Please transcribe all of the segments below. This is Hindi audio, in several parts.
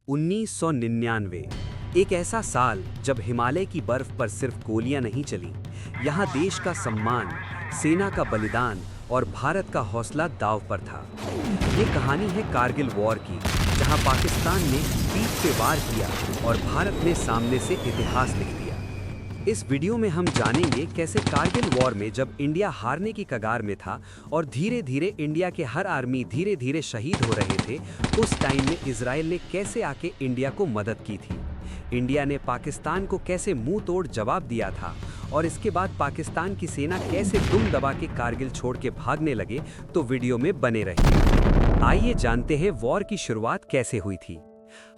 1999 एक ऐसा साल जब हिमालय की बर्फ पर सिर्फ गोलियां नहीं चली, यहाँ देश का सम्मान, सेना का बलिदान और भारत का हौसला दांव पर था। ये कहानी है कारगिल वॉर की, जहाँ पाकिस्तान ने पीठ पे वार किया और भारत ने सामने से इतिहास लिख दिया। इस वीडियो में हम जानेंगे कैसे कारगिल वॉर में जब इंडिया हारने की कगार में था और धीरे धीरे इंडिया के हर आर्मी धीरे धीरे शहीद हो रहे थे, उस टाइम में इजराइल ने कैसे आके इंडिया को मदद की थी। इंडिया ने पाकिस्तान को कैसे मुंह तोड़ जवाब दिया था और इसके बाद पाकिस्तान की सेना कैसे दुम दबा के कारगिल छोड़ के भागने लगे। तो वीडियो में बने रहिए। आइए जानते हैं वॉर की शुरुआत कैसे हुई थी।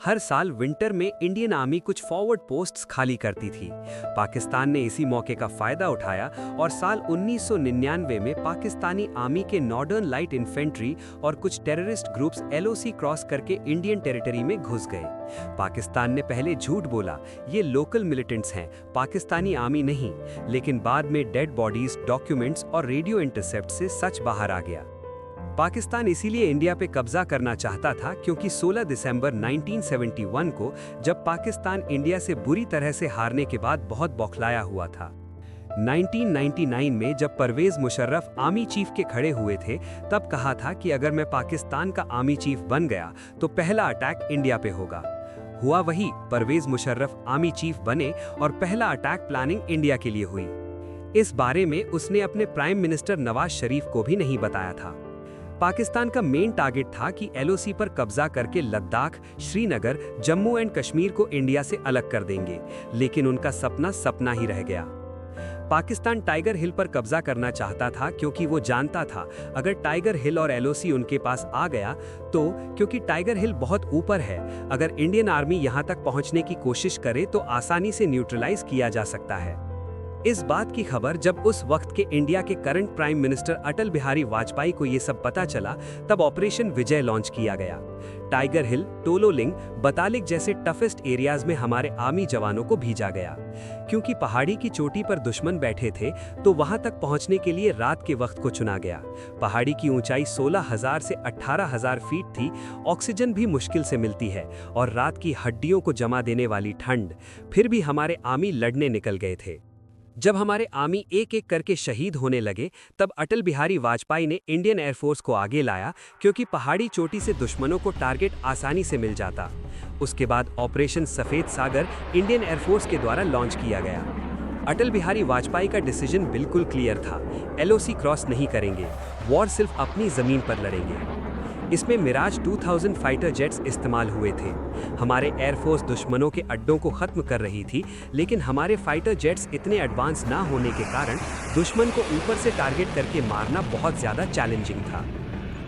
हर साल विंटर में इंडियन आर्मी कुछ फॉरवर्ड पोस्ट्स खाली करती थी। पाकिस्तान ने इसी मौके का फायदा उठाया और साल 1999 में पाकिस्तानी आर्मी के नॉर्दर्न लाइट इन्फेंट्री और कुछ टेररिस्ट ग्रुप्स LOC क्रॉस करके इंडियन टेरिटरी में घुस गए। पाकिस्तान ने पहले झूठ बोला, ये लोकल मिलिटेंट्स हैं, पाकिस्तानी आर्मी नहीं, लेकिन बाद में डेड बॉडीज, डॉक्यूमेंट्स और रेडियो इंटरसेप्ट से सच बाहर आ गया। पाकिस्तान इसीलिए इंडिया पे कब्जा करना चाहता था क्योंकि 16 दिसंबर 1971 को जब पाकिस्तान इंडिया से बुरी तरह से हारने के बाद बहुत बौखलाया हुआ था। 1999 में जब परवेज मुशर्रफ आर्मी चीफ के खड़े हुए थे, तब कहा था कि अगर मैं पाकिस्तान का आर्मी चीफ बन गया तो पहला अटैक इंडिया पे होगा। हुआ वही, परवेज मुशर्रफ आर्मी चीफ बने और पहला अटैक प्लानिंग इंडिया के लिए हुई। इस बारे में उसने अपने प्राइम मिनिस्टर नवाज शरीफ को भी नहीं बताया था। पाकिस्तान का मेन टारगेट था कि LOC पर कब्जा करके लद्दाख, श्रीनगर, जम्मू एंड कश्मीर को इंडिया से अलग कर देंगे, लेकिन उनका सपना सपना ही रह गया। पाकिस्तान टाइगर हिल पर कब्जा करना चाहता था क्योंकि वो जानता था अगर टाइगर हिल और LOC उनके पास आ गया तो, क्योंकि टाइगर हिल बहुत ऊपर है, अगर इंडियन आर्मी यहां तक पहुंचने की कोशिश करे तो आसानी से न्यूट्रलाइज किया जा सकता है। इस बात की खबर जब उस वक्त के इंडिया के current prime minister Atal Bihari Vajpayee को ये सब पता चला, तब ऑपरेशन विजय लॉन्च किया गया। टाइगर हिल, टोलोलिंग, बतालिक जैसे टफेस्ट एरियाज में हमारे आर्मी जवानों को भेजा गया। क्योंकि पहाड़ी की चोटी पर दुश्मन बैठे थे तो वहां तक पहुंचने के लिए रात के वक्त को चुना गया। पहाड़ी की ऊंचाई 16,000 से 18,000 फीट थी, ऑक्सीजन भी मुश्किल से मिलती है और रात की हड्डियों को जमा देने वाली ठंड, फिर भी हमारे आर्मी लड़ने निकल गए थे। जब हमारे आर्मी एक एक करके शहीद होने लगे, तब अटल बिहारी वाजपेयी ने इंडियन एयरफोर्स को आगे लाया क्योंकि पहाड़ी चोटी से दुश्मनों को टारगेट आसानी से मिल जाता। उसके बाद ऑपरेशन सफेद सागर इंडियन एयरफोर्स के द्वारा लॉन्च किया गया। अटल बिहारी वाजपेयी का डिसीजन बिल्कुल क्लियर था, LOC क्रॉस नहीं करेंगे, वॉर सिर्फ अपनी जमीन पर लड़ेंगे। इसमें मिराज 2000 फाइटर जेट्स इस्तेमाल हुए थे। हमारे एयरफोर्स दुश्मनों के अड्डों को खत्म कर रही थी, लेकिन हमारे फाइटर जेट्स इतने एडवांस ना होने के कारण दुश्मन को ऊपर से टारगेट करके मारना बहुत ज्यादा चैलेंजिंग था।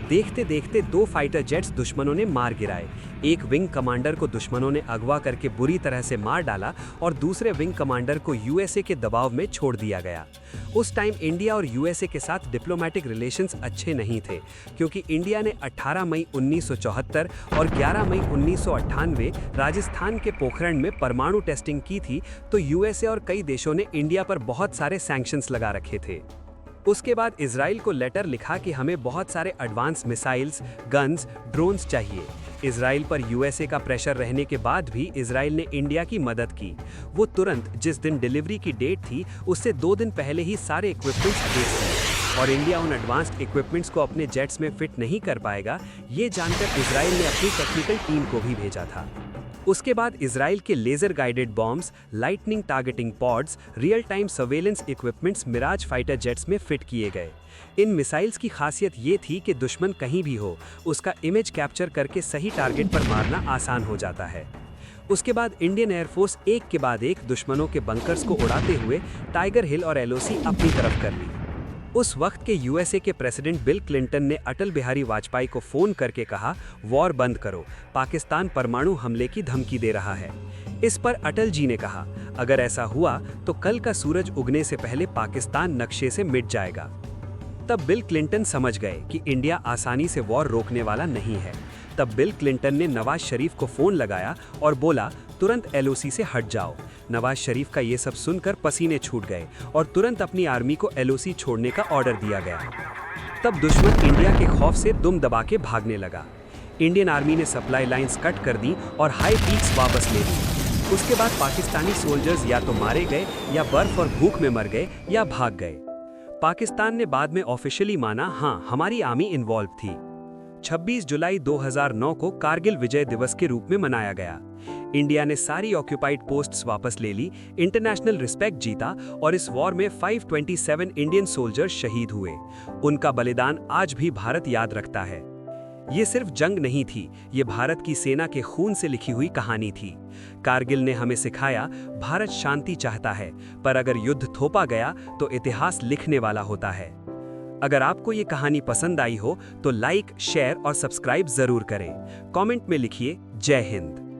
देखते देखते 2 फाइटर जेट्स दुश्मनों ने मार गिराए। एक विंग कमांडर को दुश्मनों ने अगवा करके बुरी तरह से मार डाला और दूसरे विंग कमांडर को USA के दबाव में छोड़ दिया गया। उस टाइम इंडिया और USA के साथ डिप्लोमेटिक रिलेशंस अच्छे नहीं थे, क्योंकि इंडिया ने 18 मई 1974 और 11 मई 1998 राजस्थान के पोखरण में परमाणु टेस्टिंग की थी, तो USA और कई देशों ने इंडिया पर बहुत सारे सैंक्शंस लगा रखे थे। उसके बाद इजराइल को लेटर लिखा कि हमें बहुत सारे एडवांस मिसाइल्स, गन्स, ड्रोन्स चाहिए। इजराइल पर USA का प्रेशर रहने के बाद भी इजराइल ने इंडिया की मदद की। वो तुरंत जिस दिन डिलीवरी की डेट थी उससे 2 दिन पहले ही सारे इक्विपमेंट्स भेज दिए और इंडिया उन एडवांस्ड इक्विपमेंट्स को अपने जेट्स में फिट नहीं कर पाएगा, ये जानकर इजराइल ने अपनी टेक्निकल टीम को भी भेजा था। उसके बाद इजराइल के laser guided bombs, lightning targeting pods, real time surveillance equipments Mirage fighter jets में फिट किए गए। इन मिसाइल्स की खासियत ये थी कि दुश्मन कहीं भी हो, उसका इमेज कैप्चर करके सही टारगेट पर मारना आसान हो जाता है। उसके बाद इंडियन एयरफोर्स एक के बाद एक दुश्मनों के बंकर्स को उड़ाते हुए टाइगर हिल और LOC अपनी तरफ कर ली। उस वक्त के USA के प्रेसिडेंट बिल क्लिंटन ने अटल बिहारी वाजपेयी को फोन करके कहा, वॉर बंद करो, पाकिस्तान परमाणु हमले की धमकी दे रहा है। इस पर अटल जी ने कहा, अगर ऐसा हुआ तो कल का सूरज उगने से पहले पाकिस्तान नक्शे से मिट जाएगा। तब बिल क्लिंटन समझ गए कि इंडिया आसानी से वॉर रोकने वाला नहीं है। तब बिल क्लिंटन ने नवाज शरीफ को फोन लगाया और बोला, तुरंत LOC से हट जाओ। नवाज शरीफ का ये सब सुनकर पसीने छूट गए और तुरंत अपनी आर्मी को LOC छोड़ने का ऑर्डर दिया गया। तब दुश्मन इंडिया के खौफ से दुम दबा के भागने लगा। इंडियन आर्मी ने सप्लाई लाइंस कट कर दी और हाई पीक्स वापस ले ली। उसके बाद पाकिस्तानी सोल्जर्स या तो मारे गए या बर्फ और भूख में मर गए या भाग गए। पाकिस्तान ने बाद में ऑफिशियली माना, हाँ, हमारी आर्मी इन्वॉल्व थी। 26 जुलाई 2009 को कारगिल विजय दिवस के रूप में मनाया गया। इंडिया ने सारी ऑक्यूपाइड पोस्ट्स वापस ले ली, इंटरनेशनल रिस्पेक्ट जीता और इस वॉर में 527 इंडियन सोल्जर्स शहीद हुए। उनका बलिदान आज भी भारत याद रखता है। ये सिर्फ जंग नहीं थी, ये भारत की सेना के खून से लिखी हुई कहानी थी। कारगिल ने हमें सिखाया, भारत शांति चाहता है, पर अगर युद्ध थोपा गया तो इतिहास लिखने वाला होता है। अगर आपको ये कहानी पसंद आई हो तो लाइक, शेयर और सब्सक्राइब जरूर करें। कमेंट में लिखिए जय हिंद।